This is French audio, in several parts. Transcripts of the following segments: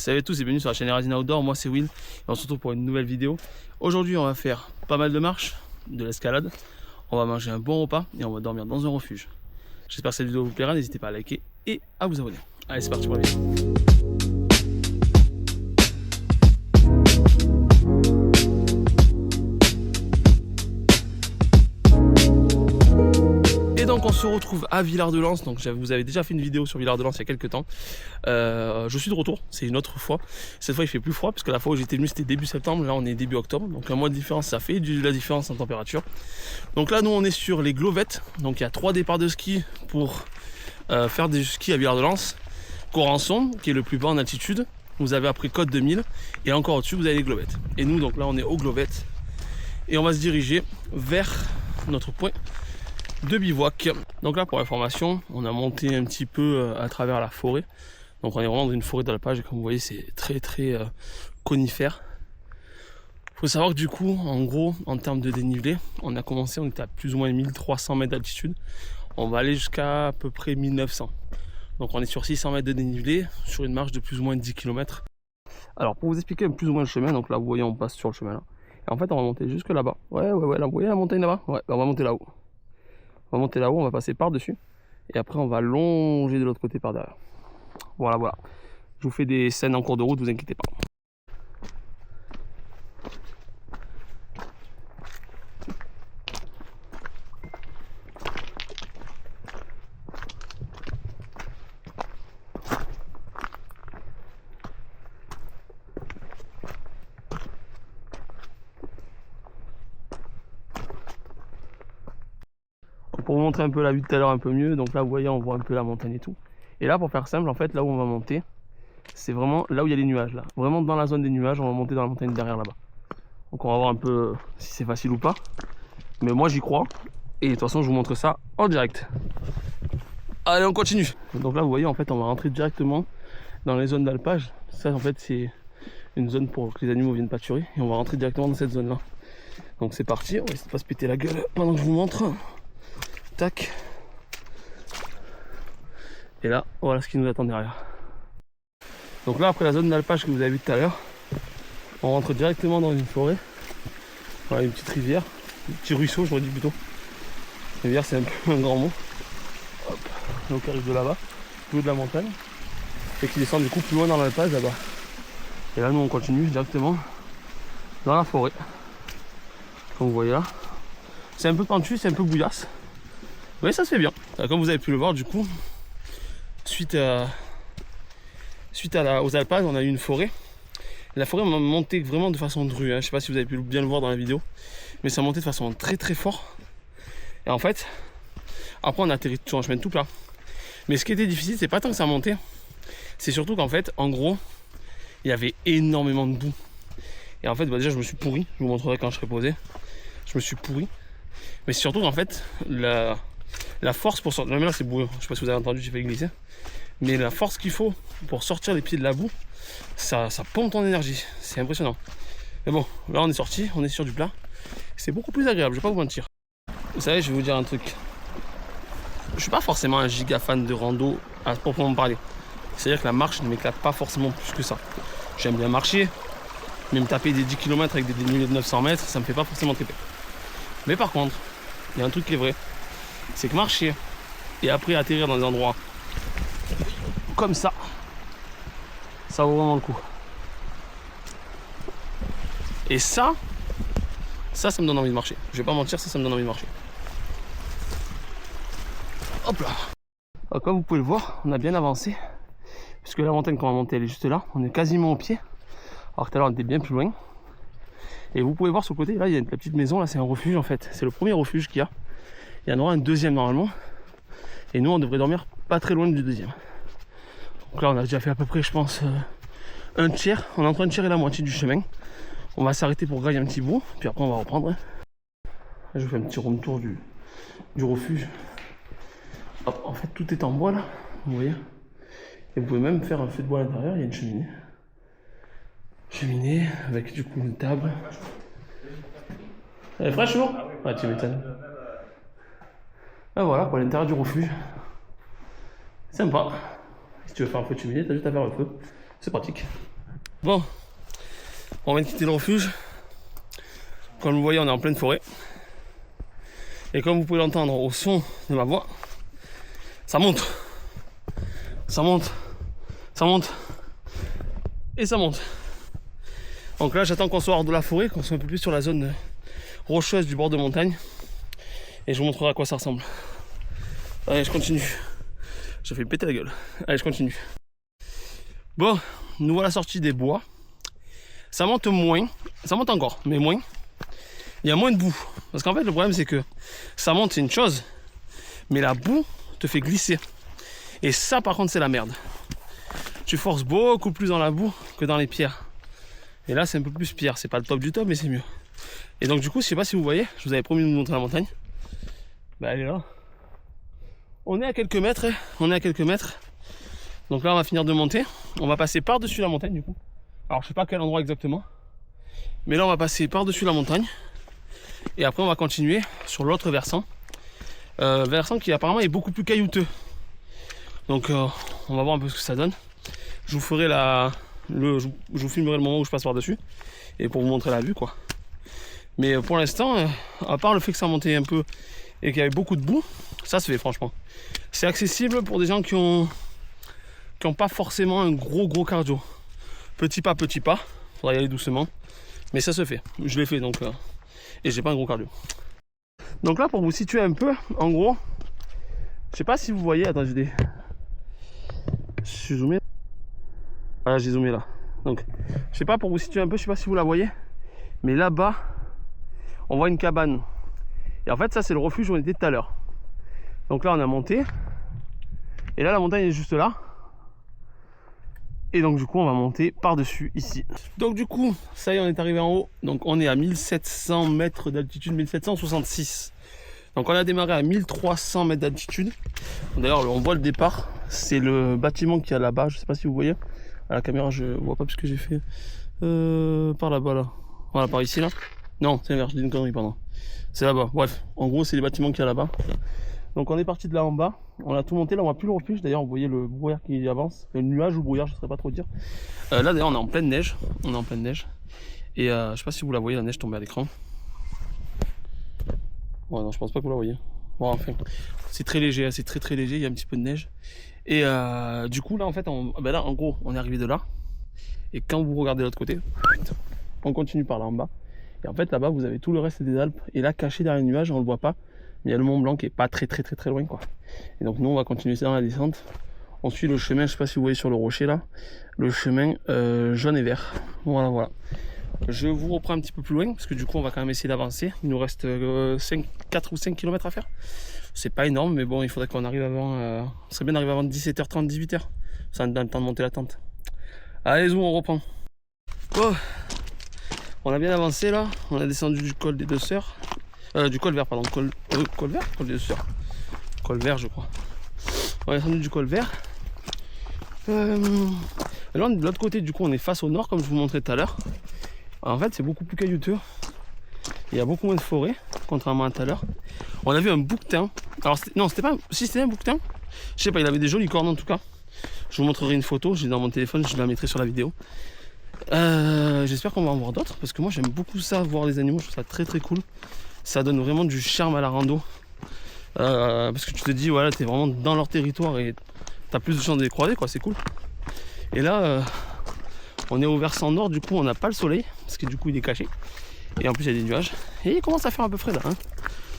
Salut à tous et bienvenue sur la chaîne Erazine Outdoor, moi c'est Will et on se retrouve pour une nouvelle vidéo. Aujourd'hui on va faire pas mal de marches, de l'escalade, on va manger un bon repas et on va dormir dans un refuge. J'espère que cette vidéo vous plaira, n'hésitez pas à liker et à vous abonner. Allez c'est parti pour la vidéo. Et donc on se retrouve à Villard-de-Lans, donc vous avez déjà fait une vidéo sur Villard-de-Lans il y a quelques temps. Je suis de retour, c'est une autre fois. Cette fois il fait plus froid, puisque la fois où j'étais venu c'était début septembre, là on est début octobre. Donc un mois de différence ça fait la différence en température. Donc là nous on est sur les Glovettes, donc il y a 3 départs de ski pour faire des skis à Villard-de-Lans. Corançon, qui est le plus bas en altitude, vous avez après Côte 2000, et encore au-dessus vous avez les Glovettes. Et nous donc là on est aux Glovettes, et on va se diriger vers notre point de bivouac. Donc là pour information on a monté un petit peu à travers la forêt, donc on est vraiment dans une forêt d'alpage et comme vous voyez c'est très conifère. Faut savoir que du coup en gros en termes de dénivelé on a commencé, on était à plus ou moins 1300 mètres d'altitude, on va aller jusqu'à à peu près 1900, donc on est sur 600 mètres de dénivelé sur une marche de plus ou moins 10 km. Alors pour vous expliquer plus ou moins le chemin, donc là vous voyez on passe sur le chemin là et en fait on va monter jusque là-bas. Ouais là vous voyez la montagne là-bas, ouais on va monter là-haut. On va monter là-haut, on va passer par-dessus. Et après, on va longer de l'autre côté par derrière. Voilà. Je vous fais des scènes en cours de route, vous inquiétez pas. Pour vous montrer un peu la vue de tout à l'heure un peu mieux, donc là vous voyez on voit un peu la montagne et tout. Et là pour faire simple en fait là où on va monter, c'est vraiment là où il y a les nuages là. Vraiment dans la zone des nuages, on va monter dans la montagne derrière là-bas. Donc on va voir un peu si c'est facile ou pas. Mais moi j'y crois. Et de toute façon je vous montre ça en direct. Allez on continue. Donc là vous voyez en fait on va rentrer directement dans les zones d'alpage. Ça en fait c'est une zone pour que les animaux viennent pâturer. Et on va rentrer directement dans cette zone là. Donc c'est parti, on va essayer de pas se péter la gueule pendant que je vous montre. Tac. Et là, voilà ce qui nous attend derrière. Donc là, après la zone d'alpage que vous avez vu tout à l'heure, on rentre directement dans une forêt. Voilà, une petite rivière, un petit ruisseau, j'aurais dit plutôt. Rivière, c'est un peu un grand mot. Hop, l'eau qui arrive de là-bas, plus haut de la montagne, et qui descend du coup plus loin dans l'alpage là-bas. Et là, nous, on continue directement dans la forêt. Comme vous voyez là, c'est un peu pentu, c'est un peu bouillasse. Oui, ça se fait bien. Comme vous avez pu le voir, du coup, suite aux alpages, on a eu une forêt. La forêt m'a monté vraiment de façon drue. Je sais pas si vous avez pu bien le voir dans la vidéo, mais ça montait de façon très fort. Et en fait, après on a atterri sur un chemin tout plat. Mais ce qui était difficile, c'est pas tant que ça montait, c'est surtout qu'en fait, en gros, il y avait énormément de boue. Et en fait, déjà, je me suis pourri. Je vous montrerai quand je serai posé. Je me suis pourri. Mais c'est surtout qu'en fait, la force pour sortir, même là c'est boueux, je sais pas si vous avez entendu, j'ai fait glisser, mais la force qu'il faut pour sortir les pieds de la boue, ça pompe ton énergie, c'est impressionnant. Mais bon, là on est sorti, on est sur du plat, c'est beaucoup plus agréable, je vais pas vous mentir. Vous savez, je vais vous dire un truc, je suis pas forcément un giga fan de rando à proprement parler, c'est à dire que la marche ne m'éclate pas forcément plus que ça. J'aime bien marcher, mais me taper des 10 km avec des dénivelés de 900 mètres, ça me fait pas forcément triper. Mais par contre, il y a un truc qui est vrai, c'est que marcher et après atterrir dans des endroits comme ça vaut vraiment le coup. Et ça me donne envie de marcher. Je vais pas mentir, ça me donne envie de marcher. Hop là. Alors, comme vous pouvez le voir, on a bien avancé, puisque la montagne qu'on va monter elle est juste là, on est quasiment au pied, alors que tout à l'heure on était bien plus loin. Et vous pouvez voir sur le côté, là il y a une petite maison, là c'est un refuge en fait, c'est le premier refuge qu'il y a. Il y en aura un deuxième normalement. Et nous on devrait dormir pas très loin du deuxième. Donc là on a déjà fait à peu près je pense un tiers. On est entre un tiers et la moitié du chemin. On va s'arrêter pour grailler un petit bout. Puis après on va reprendre. Là, je vous fais un petit room tour du refuge. Hop, en fait tout est en bois là. Vous voyez. Et vous pouvez même faire un feu de bois à l'intérieur. Il y a une cheminée. Cheminée avec du coup une table. Elle est fraîche ou? Ah tu m'étonnes. Ah voilà pour l'intérieur du refuge. Sympa. Si tu veux faire un feu de cheminée, t'as juste à faire le feu. C'est pratique. Bon, on vient de quitter le refuge. Comme vous voyez, on est en pleine forêt. Et comme vous pouvez l'entendre au son de ma voix, ça monte. Ça monte. Ça monte. Et ça monte. Donc là, j'attends qu'on soit hors de la forêt, qu'on soit un peu plus sur la zone rocheuse du bord de montagne. Et je vous montrerai à quoi ça ressemble. Allez, je continue. J'ai fait péter la gueule. Allez, je continue. Bon, nous voilà sortis des bois. Ça monte moins. Ça monte encore, mais moins. Il y a moins de boue. Parce qu'en fait, le problème, c'est que ça monte, c'est une chose. Mais la boue te fait glisser. Et ça, par contre, c'est la merde. Tu forces beaucoup plus dans la boue que dans les pierres. Et là, c'est un peu plus pierre. C'est pas le top du top, mais c'est mieux. Et donc, du coup, je sais pas si vous voyez, je vous avais promis de vous montrer la montagne. Bah, elle est là. On est à quelques mètres. On est à quelques mètres. Donc là, on va finir de monter. On va passer par-dessus la montagne, du coup. Alors, je sais pas quel endroit exactement. Mais là, on va passer par-dessus la montagne. Et après, on va continuer sur l'autre versant. Versant qui apparemment est beaucoup plus caillouteux. Donc, on va voir un peu ce que ça donne. Je vous ferai je vous filmerai le moment où je passe par-dessus. Et pour vous montrer la vue, quoi. Mais pour l'instant, à part le fait que ça montait un peu et qu'il y avait beaucoup de boue, ça se fait franchement. C'est accessible pour des gens qui ont pas forcément un gros cardio. Petit pas, faudra y aller doucement. Mais ça se fait, je l'ai fait donc et j'ai pas un gros cardio. Donc là, pour vous situer un peu, en gros, je sais pas si vous voyez, attends, je suis zoomé. Voilà, j'ai zoomé là. Donc, je sais pas, pour vous situer un peu, je sais pas si vous la voyez, mais là-bas, on voit une cabane. Et en fait, ça, c'est le refuge où on était tout à l'heure. Donc là, on a monté. Et là, la montagne est juste là. Et donc, du coup, on va monter par-dessus ici. Donc, du coup, ça y est, on est arrivé en haut. Donc, on est à 1700 mètres d'altitude, 1766. Donc, on a démarré à 1300 mètres d'altitude. D'ailleurs, on voit le départ. C'est le bâtiment qui est là-bas. Je sais pas si vous voyez. À la caméra, je vois pas puisque j'ai fait par là-bas, là. Voilà, par ici, là. Non, c'est l'inverse, je dis une connerie, pardon. C'est là-bas. Bref, en gros, c'est les bâtiments qu'il y a là-bas. Donc on est parti de là en bas, on a tout monté, là on voit plus le refuge, d'ailleurs vous voyez le brouillard qui avance, le nuage ou le brouillard, je ne saurais pas trop dire. Là d'ailleurs on est en pleine neige, et je sais pas si vous la voyez, la neige tombée à l'écran. Ouais non, je pense pas que vous la voyez. Bon enfin, c'est très léger, c'est très léger, il y a un petit peu de neige. Et du coup là en fait, là en gros on est arrivé de là, et quand vous regardez de l'autre côté, on continue par là en bas. Et en fait là-bas vous avez tout le reste des Alpes, et là caché derrière les nuages on le voit pas. Mais il y a le Mont Blanc qui est pas très loin quoi. Et donc nous on va continuer ça dans la descente. On suit le chemin, je sais pas si vous voyez sur le rocher là, le chemin jaune et vert. Voilà. Je vous reprends un petit peu plus loin parce que du coup on va quand même essayer d'avancer. Il nous reste 4 ou 5 km à faire. C'est pas énorme mais bon il faudrait qu'on arrive avant. On serait bien d'arriver avant 17h30, 18h. Ça nous donne le temps de monter la tente. Allez zoom, on reprend. Oh, on a bien avancé là, on a descendu du col des Deux Sœurs. Du col vert, pardon. Col vert, col des Deux Sœurs. Col vert, je crois. On est descendu du col vert. Là, de l'autre côté, du coup, on est face au nord, comme je vous montrais tout à l'heure. En fait, c'est beaucoup plus caillouteux. Il y a beaucoup moins de forêt, contrairement à tout à l'heure. On a vu un bouquetin. Alors, non, c'était pas. Si, c'était un bouquetin. Je sais pas, il avait des jolies cornes en tout cas. Je vous montrerai une photo. J'ai dans mon téléphone, je la mettrai sur la vidéo. J'espère qu'on va en voir d'autres parce que moi, j'aime beaucoup ça, voir les animaux. Je trouve ça très cool. Ça donne vraiment du charme à la rando. Parce que tu te dis, voilà, t'es vraiment dans leur territoire et t'as plus de chances de les croiser, quoi, c'est cool. Et là, on est au versant nord, du coup, on n'a pas le soleil, parce que du coup, il est caché. Et en plus, il y a des nuages. Et il commence à faire un peu frais là.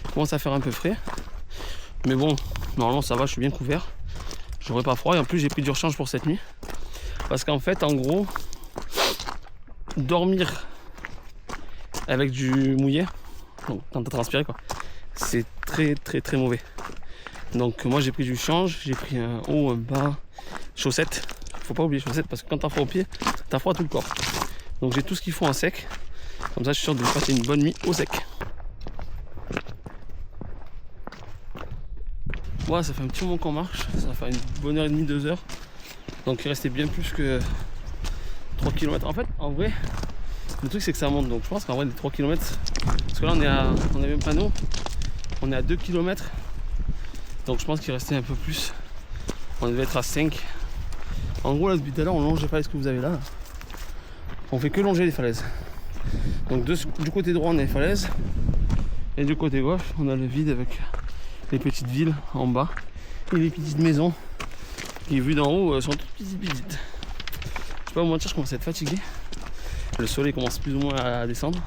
Il commence à faire un peu frais. Mais bon, normalement, ça va, je suis bien couvert. J'aurai pas froid. Et en plus, j'ai pris du rechange pour cette nuit. Parce qu'en fait, en gros, dormir avec du mouillé, donc quand t'as transpiré quoi, c'est très mauvais. Donc moi j'ai pris du change, j'ai pris un haut, un bas, chaussettes. Faut pas oublier chaussettes parce que quand t'as froid aux pieds, t'as froid à tout le corps. Donc j'ai tout ce qu'il faut en sec. Comme ça je suis sûr de passer une bonne nuit au sec. Voilà, ça fait un petit moment qu'on marche, ça fait une bonne heure et demie, 2 heures. Donc il restait bien plus que 3 km. En fait, en vrai, le truc c'est que ça monte, donc je pense qu'en vrai les 3 km, parce que là on a vu un panneau, on est à 2 km, donc je pense qu'il restait un peu plus, on devait être à 5. En gros là depuis tout à l'heure on longe pas ce que vous avez là. on fait que longer les falaises. Donc du côté droit on a les falaises et du côté gauche on a le vide avec les petites villes en bas et les petites maisons qui vues d'en haut sont toutes petites. Je vais pas vous mentir, je commence à être fatigué. Le soleil commence plus ou moins à descendre.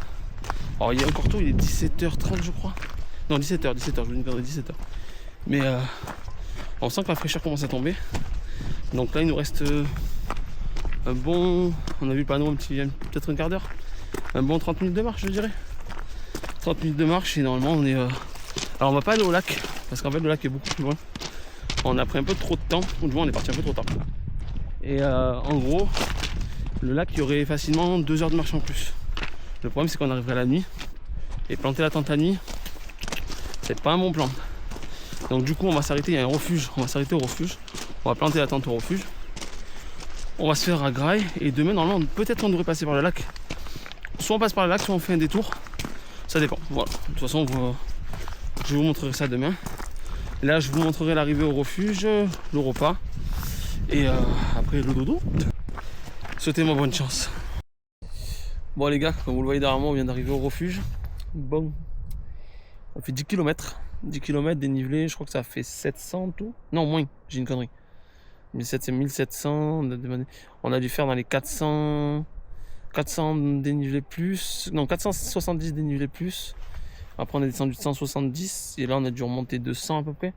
Alors il est encore tôt, il est 17h30 je crois. Non 17h, je vous dis une connerie, 17h. Mais on sent que la fraîcheur commence à tomber. Donc là il nous reste un bon, on a vu le panneau peut-être un quart d'heure. Un bon 30 minutes de marche je dirais. 30 minutes de marche et normalement on est... Alors on va pas aller au lac, parce qu'en fait le lac est beaucoup plus loin. On a pris un peu trop de temps, ou du moins on est parti un peu trop tard. Et en gros, le lac il y aurait facilement 2 heures de marche en plus. Le problème c'est qu'on arriverait la nuit. Et planter la tente la nuit, c'est pas un bon plan. Donc du coup on va s'arrêter, il y a un refuge, on va s'arrêter au refuge. On va planter la tente au refuge. On va se faire à Graille et demain normalement peut-être on devrait passer par le lac. Soit on passe par le lac, soit on fait un détour. Ça dépend. Voilà. De toute façon, je vous montrerai ça demain. Là, je vous montrerai l'arrivée au refuge, le repas et après le dodo. Souhaitez-moi bonne chance. Bon les gars, comme vous le voyez derrière moi, on vient d'arriver au refuge. Bon, on fait 10 km. 10 km dénivelé, je crois que ça fait 700 tout. Non, moins, j'ai une connerie. 1700. On a dû faire dans les 400 dénivelé plus, non 470 dénivelé plus. Après on est descendu de 170 et là on a dû remonter 200 à peu près.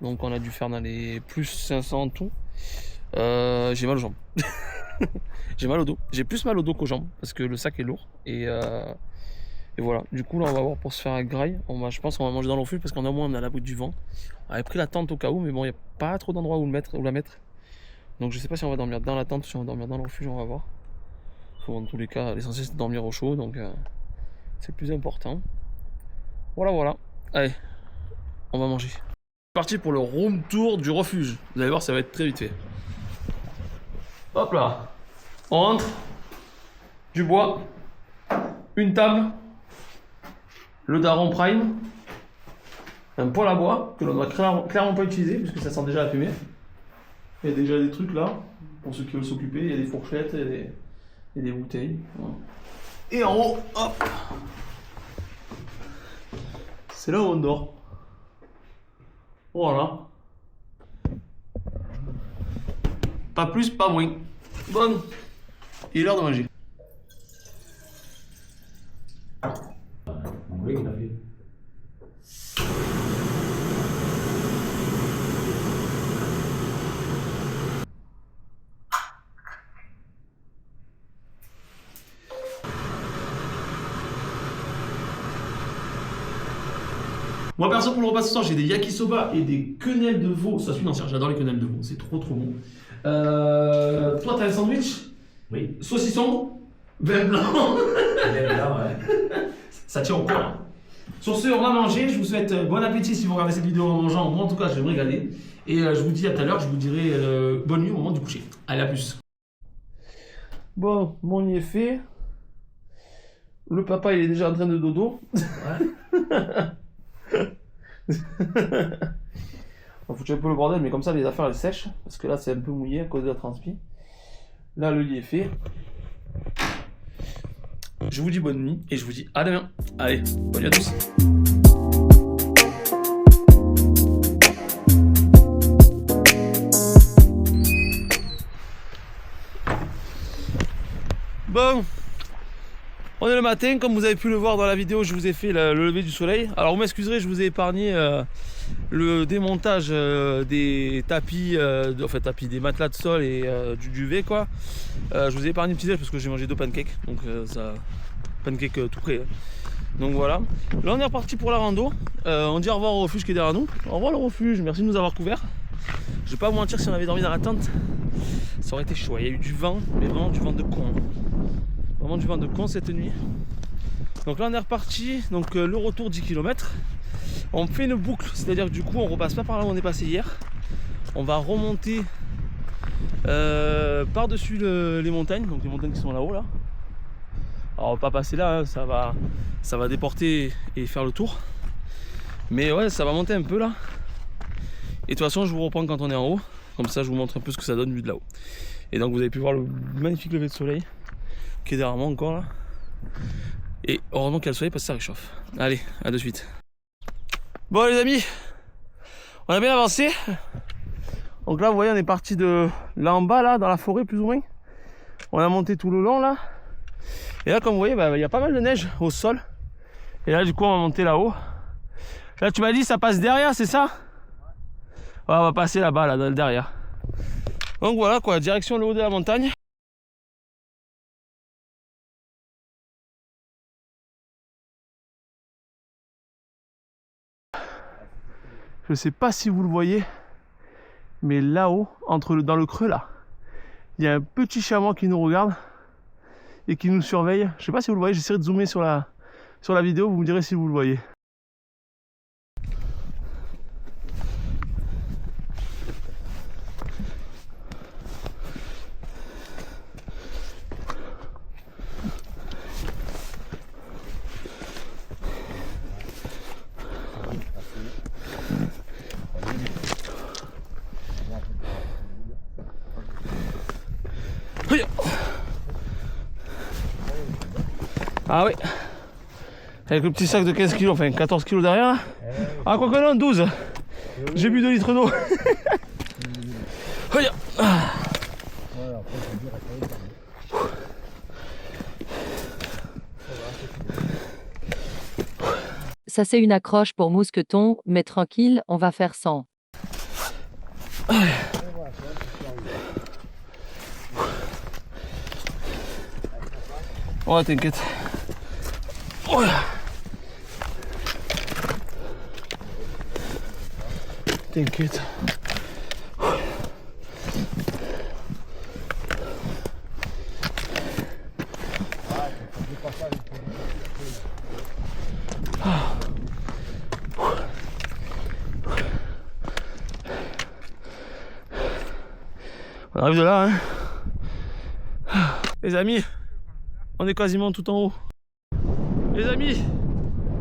Donc on a dû faire dans les plus 500 en tout. J'ai mal aux jambes. J'ai mal au dos. J'ai plus mal au dos qu'aux jambes parce que le sac est lourd et voilà. Du coup là on va voir pour se faire à Graille. Je pense qu'on va manger dans le refuge parce qu'on a au moins on a l'abri du vent. On avait pris la tente au cas où mais bon il n'y a pas trop d'endroits où la mettre. Donc je sais pas si on va dormir dans la tente ou si on va dormir dans le refuge, on va voir. Dans tous les cas, l'essentiel c'est de dormir au chaud, donc c'est le plus important. Voilà. Allez, on va manger. Parti pour le room tour du refuge. Vous allez voir, ça va être très vite fait. Hop là. On rentre. Du bois. Une table. Le Daron Prime. Un poêle à bois que l'on va clairement pas utiliser puisque ça sent déjà la fumée. Il y a déjà des trucs là, pour ceux qui veulent s'occuper. Il y a des fourchettes et des bouteilles. Voilà. Et en haut, hop, c'est là où on dort. Voilà. Pas plus, pas moins. Bon, il est l'heure de manger. Oui, il a fait. Moi perso pour le repas ce soir j'ai des yakisoba et des quenelles de veau. Ça suit entière, j'adore les quenelles de veau, c'est trop bon. Toi t'as un sandwich? Oui. Saucisson, vin blanc. Vin blanc, ouais. Ça tient au corps. Hein. Sur ce, on va manger. Je vous souhaite bon appétit si vous regardez cette vidéo en mangeant. Moi en tout cas je vais me régaler. Et je vous dis à tout à l'heure, je vous dirai bonne nuit au moment du coucher. Allez, à plus. Bon, mon lit est fait. Le papa il est déjà en train de dodo. Ouais. On va foutre un peu le bordel, mais comme ça les affaires elles sèchent parce que là c'est un peu mouillé à cause de la transpi. Là le lit est fait. Je vous dis bonne nuit et je vous dis à demain. Allez, bonne nuit à tous. Bon, on est le matin, comme vous avez pu le voir dans la vidéo, je vous ai fait le lever du soleil. Alors vous m'excuserez, je vous ai épargné le démontage des tapis, des matelas de sol et du duvet quoi. Je vous ai épargné le petit déj parce que j'ai mangé 2 pancakes, donc pancakes tout prêt. Donc voilà. Là on est reparti pour la rando. On dit au revoir au refuge qui est derrière nous. Au revoir le refuge, merci de nous avoir couverts. Je vais pas vous mentir, si on avait dormi dans la tente, ça aurait été chaud. Il y a eu du vent, mais vraiment du vent de con. Vraiment du vent de con cette nuit. Donc là on est reparti, donc le retour 10 km. On fait une boucle, c'est-à-dire que du coup on repasse pas par là où on est passé hier. On va remonter par-dessus les montagnes, donc les montagnes qui sont là-haut là. Alors on va pas passer là, hein, ça va déporter et faire le tour. Mais ouais, ça va monter un peu là. Et de toute façon je vous reprends quand on est en haut. Comme ça je vous montre un peu ce que ça donne vu de là-haut. Et donc vous avez pu voir le magnifique lever de soleil. qui est derrière moi encore là. Et heureusement qu'il y a le soleil parce que ça réchauffe. Allez, à de suite. Bon les amis, on a bien avancé. Donc là vous voyez on est parti de là en bas là dans la forêt plus ou moins. On a monté tout le long là. Et là comme vous voyez il y a pas mal de neige au sol. Et là du coup on va monter là-haut. Là tu m'as dit ça passe derrière c'est ça? Ouais, on va passer là-bas là derrière. Donc voilà quoi, direction le haut de la montagne. Je sais pas si vous le voyez, mais là-haut, dans le creux là, il y a un petit chameau qui nous regarde et qui nous surveille. Je sais pas si vous le voyez, j'essaierai de zoomer sur la vidéo, vous me direz si vous le voyez. Ah oui, avec le petit sac de 15 kg, enfin 14 kg derrière là. Ah quoi que non, 12. J'ai bu 2 litres d'eau. Ça c'est une accroche pour mousqueton, mais tranquille, on va faire 100. Oh t'inquiète. Oh là. T'inquiète. On arrive de là, hein. Les amis, on est quasiment tout en haut. Les amis,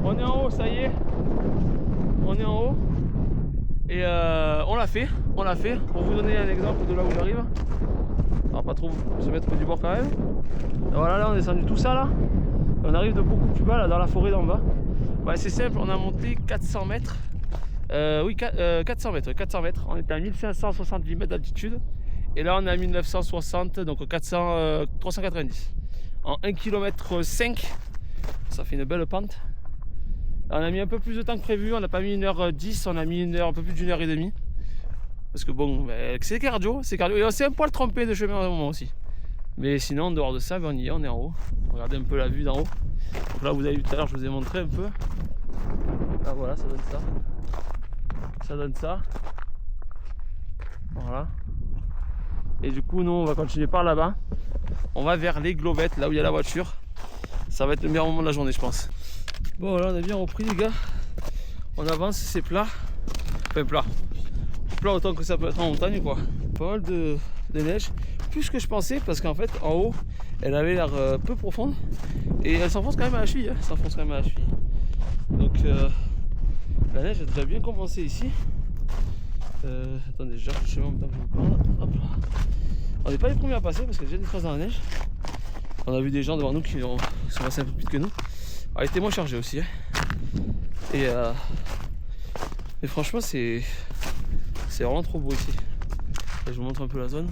on est en haut, ça y est. On est en haut. Et on l'a fait. Pour vous donner un exemple de là où j'arrive. On va pas trop se mettre du bord quand même. Et voilà, là on est descendu tout ça là. Et on arrive de beaucoup plus bas là dans la forêt d'en bas. Ouais, c'est simple, on a monté 400 mètres. Oui, 400 mètres. On était à 1570 mètres d'altitude. Et là on est à 1960, donc 390. En 1 km 5, ça fait une belle pente. On a mis un peu plus de temps que prévu, on n'a pas mis 1h10, on a mis un peu plus d'1h30. Parce que bon, c'est cardio. Et on s'est un poil trompé de chemin à un moment aussi. Mais sinon, en dehors de ça, on y est, on est en haut. Regardez un peu la vue d'en haut. Donc là, vous avez vu tout à l'heure, je vous ai montré un peu. Là, voilà, ça donne ça. Ça donne ça. Voilà. Et du coup, nous, on va continuer par là-bas. On va vers les Globettes, là où il y a la voiture. Ça va être le meilleur moment de la journée, je pense. Bon, là, on a bien repris, les gars. On avance, c'est plat. Enfin, plat. Plat autant que ça peut être en montagne, quoi. Pas mal de neige. Plus que je pensais, parce qu'en fait, en haut, elle avait l'air peu profonde. Et elle s'enfonce quand même à la cheville. Donc, la neige a déjà bien commencé ici. Attendez, je gère le chemin en même temps que je vous parle. Hop là. On n'est pas les premiers à passer parce qu'il y a déjà des traces dans la neige. On a vu des gens devant nous qui sont passés un peu plus vite que nous. Alors, il était moins chargé aussi. Hein. Et franchement, c'est vraiment trop beau ici. Là, je vous montre un peu la zone.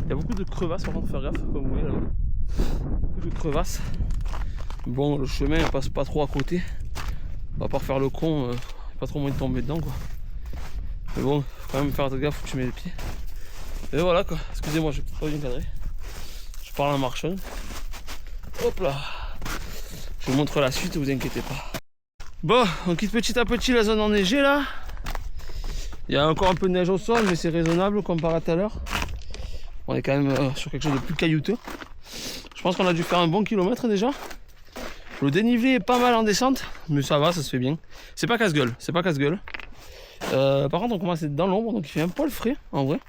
Il y a beaucoup de crevasses, par contre, faire gaffe, comme vous voyez là-bas. Beaucoup de crevasses. Bon, le chemin ne passe pas trop à côté. On va pas faire le con, pas trop moyen de tomber dedans, quoi. Mais bon, faut quand même faire gaffe, faut que je mette les pieds. Et voilà quoi, excusez-moi, je vais peut-être pas bien cadrer. Je parle en marchant. Hop là. Je vous montre la suite, vous inquiétez pas. Bon, on quitte petit à petit la zone enneigée là. Il y a encore un peu de neige au sol, mais c'est raisonnable comparé à tout à l'heure. On est quand même sur quelque chose de plus caillouteux. Je pense qu'on a dû faire un bon kilomètre déjà. Le dénivelé est pas mal en descente, mais ça va, ça se fait bien. C'est pas casse-gueule, par contre, on commence à être dans l'ombre, donc il fait un poil frais en vrai.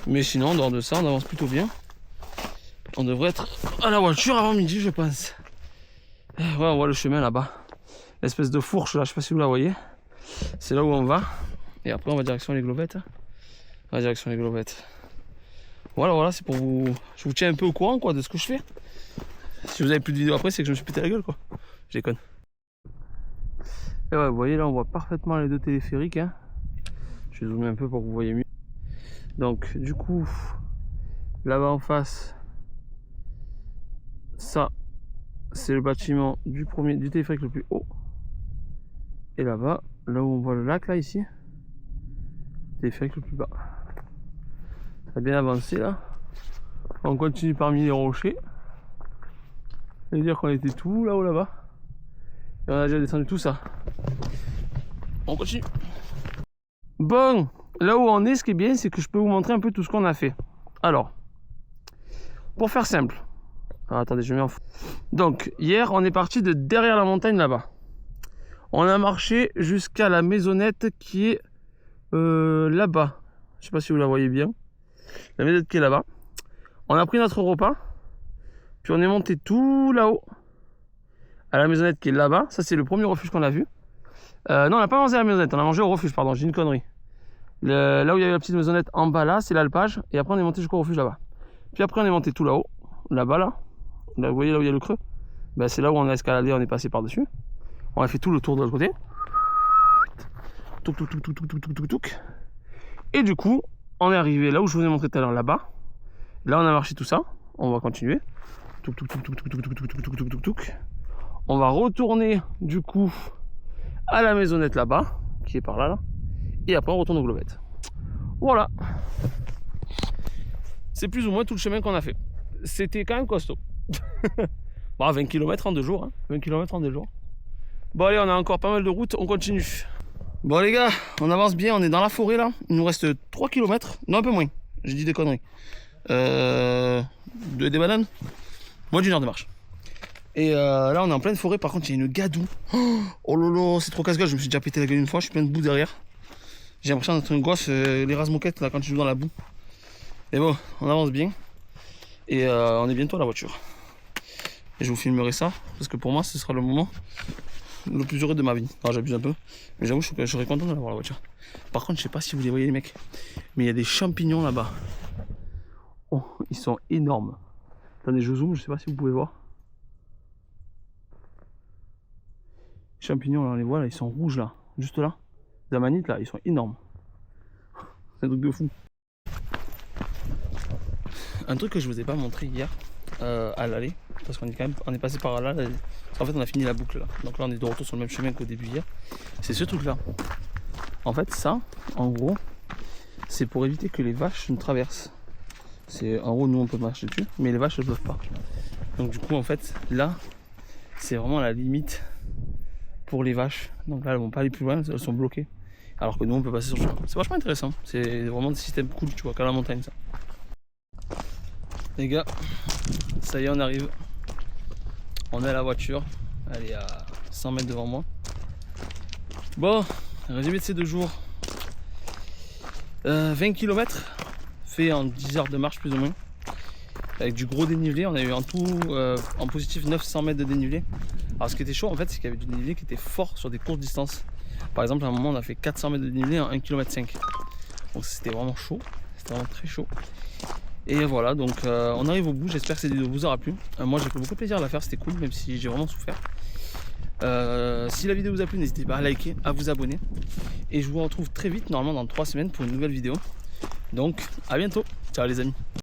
Mais sinon, en dehors de ça, on avance plutôt bien. On devrait être à la voiture avant midi, je pense. Ouais, on voit le chemin là-bas. L'espèce de fourche là, je sais pas si vous la voyez. C'est là où on va. Et après, on va direction les Globettes. Voilà, c'est pour vous. Je vous tiens un peu au courant quoi, de ce que je fais. Si vous avez plus de vidéos après, c'est que je me suis pété la gueule quoi. Je déconne. Et ouais, vous voyez là, on voit parfaitement les deux téléphériques. Hein. Je vais zoomer un peu pour que vous voyez mieux. Donc du coup, là-bas en face, ça, c'est le bâtiment du téléphérique le plus haut. Et là-bas, là où on voit le lac là ici, téléphérique le plus bas. Ça a bien avancé là. On continue parmi les rochers. Ça veut dire qu'on était tout là-haut là-bas. Et on a déjà descendu tout ça. On continue. Bon, là où on est, ce qui est bien, c'est que je peux vous montrer un peu tout ce qu'on a fait. Alors, pour faire simple. Alors, attendez, je mets en... Donc, hier, on est parti de derrière la montagne là-bas. On a marché jusqu'à la maisonnette qui est là-bas. Je sais pas si vous la voyez bien. La maisonnette qui est là-bas. On a pris notre repas. Puis on est monté tout là-haut. À la maisonnette qui est là-bas. Ça, c'est le premier refuge qu'on a vu. Non, on n'a pas mangé à la maisonnette. On a mangé au refuge, pardon. J'ai une connerie. Là où il y avait la petite maisonnette en bas là, c'est l'alpage. Et après, on est monté jusqu'au refuge là-bas. Puis après, on est monté tout là-haut. Là-bas là. Là, vous voyez là où il y a le creux. Ben, c'est là où on a escaladé. On est passé par-dessus. On a fait tout le tour de l'autre côté. Touc. Et du coup, on est arrivé là où je vous ai montré tout à l'heure, là-bas. Là, on a marché tout ça. On va continuer. On va retourner du coup à la maisonnette là-bas, qui est par là, là. Et après, on retourne aux globettes. Voilà. C'est plus ou moins tout le chemin qu'on a fait. C'était quand même costaud. Bon, 20 km en 2 jours. Hein. 20 km en 2 jours. Bon allez, on a encore pas mal de route, on continue. Bon les gars, on avance bien, on est dans la forêt là. Il nous reste 3 km, non un peu moins, j'ai dit des conneries. Des bananes, moins d'une heure de marche. Et là on est en pleine forêt, par contre il y a une gadoue. Oh lolo, c'est trop casse-gueule, je me suis déjà pété la gueule une fois, je suis plein de boue derrière. J'ai l'impression d'être un gosse, les rase-moquettes là quand tu joues dans la boue. Et bon, on avance bien. Et on est bientôt à la voiture. Et je vous filmerai ça, parce que pour moi ce sera le moment le plus heureux de ma vie. Alors j'abuse un peu, mais j'avoue je serais content d'avoir la voiture. Par contre je sais pas si vous les voyez les mecs, mais il y a des champignons là-bas. Oh, ils sont énormes. Attendez, je zoome, je sais pas si vous pouvez voir. Les champignons là, on les voit là, ils sont rouges là, juste là. Les amanites là, ils sont énormes. C'est un truc de fou. Un truc que je vous ai pas montré hier à l'aller, parce qu'on est quand même, on est passé par là. En fait, on a fini la boucle là. Donc là, on est de retour sur le même chemin qu'au début hier. C'est ce truc là. En fait, ça, en gros, c'est pour éviter que les vaches ne traversent. C'est en gros, nous on peut marcher dessus, mais les vaches ne peuvent pas. Donc du coup, en fait, là, c'est vraiment la limite pour les vaches. Donc là, elles vont pas aller plus loin, elles sont bloquées. Alors que nous, on peut passer sur le chemin. C'est vachement intéressant. C'est vraiment des systèmes cool, tu vois, qu'à la montagne ça. Les gars, ça y est, on arrive. On est à la voiture. Elle est à 100 mètres devant moi. Bon, résumé de ces 2 jours. 20 km fait en 10 heures de marche plus ou moins. Avec du gros dénivelé. On a eu en tout en positif 900 mètres de dénivelé. Alors ce qui était chaud en fait, c'est qu'il y avait du dénivelé qui était fort sur des courtes distances. Par exemple, à un moment, on a fait 400 mètres de dénivelé en 1,5 km. Donc c'était vraiment chaud. C'était vraiment très chaud. Et voilà, donc on arrive au bout, j'espère que cette vidéo vous aura plu. Moi j'ai pris beaucoup de plaisir à la faire, c'était cool, même si j'ai vraiment souffert. Si la vidéo vous a plu, n'hésitez pas à liker, à vous abonner. Et je vous retrouve très vite, normalement dans 3 semaines, pour une nouvelle vidéo. Donc à bientôt, ciao les amis.